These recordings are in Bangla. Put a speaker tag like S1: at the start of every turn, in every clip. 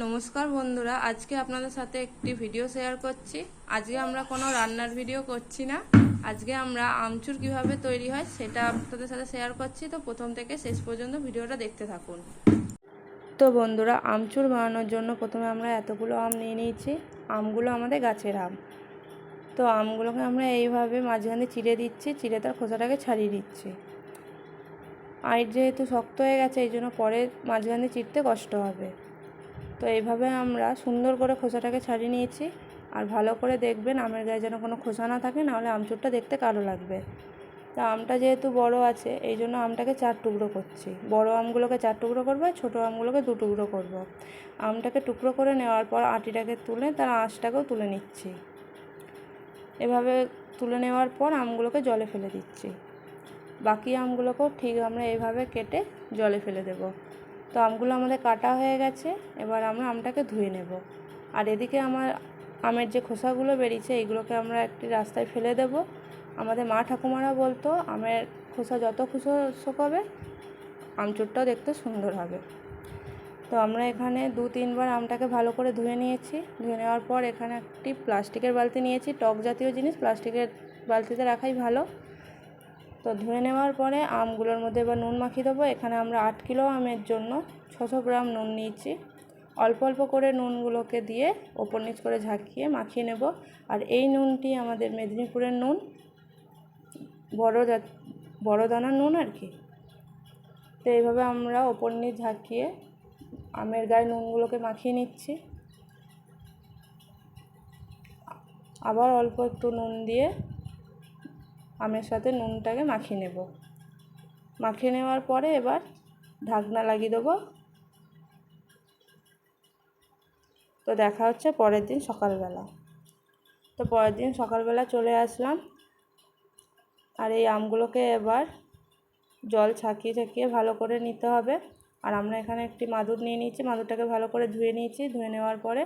S1: নমস্কার বন্ধুরা, আজকে আপনাদের সাথে একটি ভিডিও শেয়ার করছি। আজকে আমরা কোনো রান্নার ভিডিও করছি না। আজকে আমরা আমচুর কিভাবে তৈরি হয় সেটা আপনাদের সাথে শেয়ার করছি। তো প্রথম থেকে শেষ পর্যন্ত ভিডিওটা দেখতে থাকুন। তো বন্ধুরা, আমচুর বানানোর জন্য প্রথমে আমরা এতগুলো আম নিয়ে নিয়েছি। আমগুলো আমাদের গাছের আম। তো আমগুলোকে আমরা এইভাবে মাঝখানে চিড়ে দিচ্ছি, চিড়ে তার খোসাটাকে ছাড়িয়ে দিচ্ছি। আর যেহেতু শক্ত হয়ে গেছে, এই জন্য পরে মাঝখানে চিড়তে কষ্ট হবে। তো এইভাবে আমরা সুন্দর করে খোসাটাকে ছাড়িয়ে নিয়েছি। আর ভালো করে দেখবেন আমের গায়ে যেন কোনো খোসা না থাকে, নাহলে আমচুরটা দেখতে কালো লাগবে। তা আমটা যেহেতু বড় আছে, এই জন্য আমটাকে 4 টুকরো করছি। বড় আমগুলোকে 4 টুকরো করবো, আর ছোটো আমগুলোকে 2 টুকরো করবো। আমটাকে টুকরো করে নেওয়ার পর আটিটাকে তুলে তার আঁশটাকেও তুলে নিচ্ছি। এভাবে তুলে নেওয়ার পর আমগুলোকে জলে ফেলে দিচ্ছি। বাকি আমগুলোকেও ঠিক আমরা এইভাবে কেটে জলে ফেলে দেব। তো আমগুলো আমাদের কাটা হয়ে গেছে, এবার আমরা আমটাকে ধুয়ে নেব। আর এদিকে আমের যে খোসাগুলো বেরিয়েছে, এইগুলোকে আমরা একটি রাস্তায় ফেলে দেব। আমাদের মা ঠাকুমারা বলতো, আমের খোসা যত শুকাবে আমচুরটাও দেখতে সুন্দর হবে। তো আমরা এখানে 2-3 বার আমটাকে ভালো করে ধুয়ে নিয়েছি। ধুয়ে নেওয়ার পর এখানে একটি প্লাস্টিকের বালতি নিয়েছি। টক জাতীয় জিনিস প্লাস্টিকের বালতিতে রাখাই ভালো। তো ধুয়ে নেওয়ার পরে আমগুলোর মধ্যে এবার নুন মাখিয়ে দেবো। এখানে আমরা 8 কিলো আমের জন্য 600 গ্রাম নুন নিয়েছি। অল্প অল্প করে নুনগুলোকে দিয়ে ওপর নিচ করে ঝাঁকিয়ে মাখিয়ে নেব। আর এই নুনটি আমাদের মেদিনীপুরের নুন, বড় দানার নুন আর কি। তো এইভাবে আমরা ওপর নিচ ঝাঁকিয়ে আমের গায়ে নুনগুলোকে মাখিয়ে নিচ্ছি। আবার অল্প একটু নুন দিয়ে আমের সাথে নুনটাকে মাখিয়ে নেব। মাখিয়ে নেওয়ার পরে এবার ঢাকনা লাগিয়ে দেবো। তো দেখা হচ্ছে পরের দিন সকালবেলা। তো পরের দিন সকালবেলা চলে আসলাম। আর এই আমগুলোকে এবার জল ছাকিয়ে ভালো করে নিতে হবে। আর আমরা এখানে একটি মাদুর নিয়ে নিয়েছি। মাদুরটাকে ভালো করে ধুয়ে নিয়েছি। ধুয়ে নেওয়ার পরে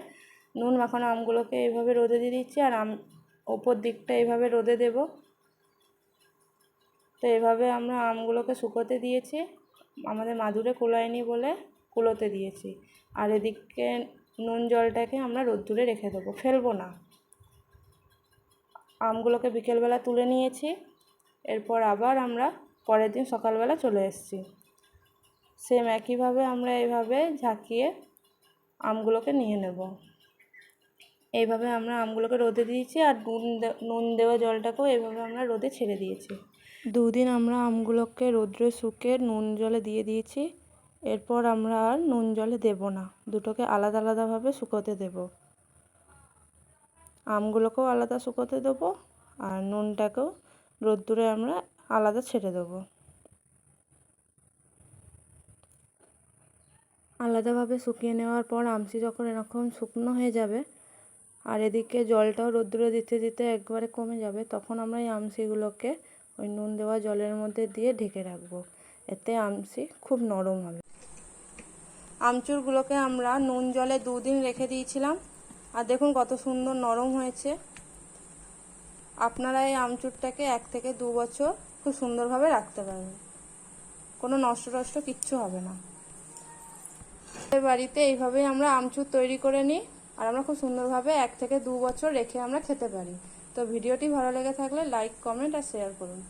S1: নুন মাখানো আমগুলোকে এইভাবে রোদে দিয়ে দিচ্ছি। আর ওপর দিকটা এইভাবে রোদে দেব। তো এইভাবে আমরা আমগুলোকে শুকোতে দিয়েছি। আমাদের মাদুরে কুলায়নি বলে কুলোতে দিয়েছি। আর এদিকে নুন জলটাকে আমরা রোদ্দুরে রেখে দেবো, ফেলবো না। আমগুলোকে বিকেলবেলা তুলে নিয়েছি। এরপর আবার আমরা পরের দিন সকালবেলা চলে এসেছি। সেম একইভাবে আমরা এইভাবে ঝাঁকিয়ে আমগুলোকে নিয়ে নেব। এইভাবে আমরা আমগুলোকে রোদে দিয়েছি। আর নুন দেওয়া জলটাকেও এইভাবে আমরা রোদে ছেড়ে দিয়েছি। 2 দিন আমরা আমগুলোকে রোদ্রে শুকিয়ে নুন জলে দিয়ে দিয়েছি। এরপর আমরা আর নুন জলে দেব না, দুটোকে আলাদা আলাদাভাবে শুকোতে দেব। আমগুলোকেও আলাদা শুকোতে দেবো, আর নুনটাকেও রোদ্দুরে আমরা আলাদা ছেড়ে দেবো। আলাদাভাবে শুকিয়ে নেওয়ার পর আমচি যখন এরকম শুকনো হয়ে যাবে, আর এদিকে জলটাও রোদ্দুরে দিতে দিতে একবারে কমে যাবে, তখন আমরা এই আমচিগুলোকে ওই নুন দেওয়া জলের মধ্যে দিয়ে ঢেকে রাখবো। এতে আমচি খুব নরম হবে। আমচুরগুলোকে আমরা নুন জলে 2 দিন রেখে দিয়েছিলাম। আর দেখুন কত সুন্দর নরম হয়েছে। আপনারা এই আমচুরটাকে 1 থেকে 2 বছর খুব সুন্দরভাবে রাখতে পারবেন, কোনো নষ্ট কিচ্ছু হবে না। বাড়িতে এইভাবেই আমরা আমচুর তৈরি করে নিই। আর আমরা খুব সুন্দরভাবে 1 থেকে 2 বছর রেখে আমরা খেতে পারি। তো ভিডিওটি ভালো লেগে থাকলে লাইক, কমেন্ট আর শেয়ার করুন।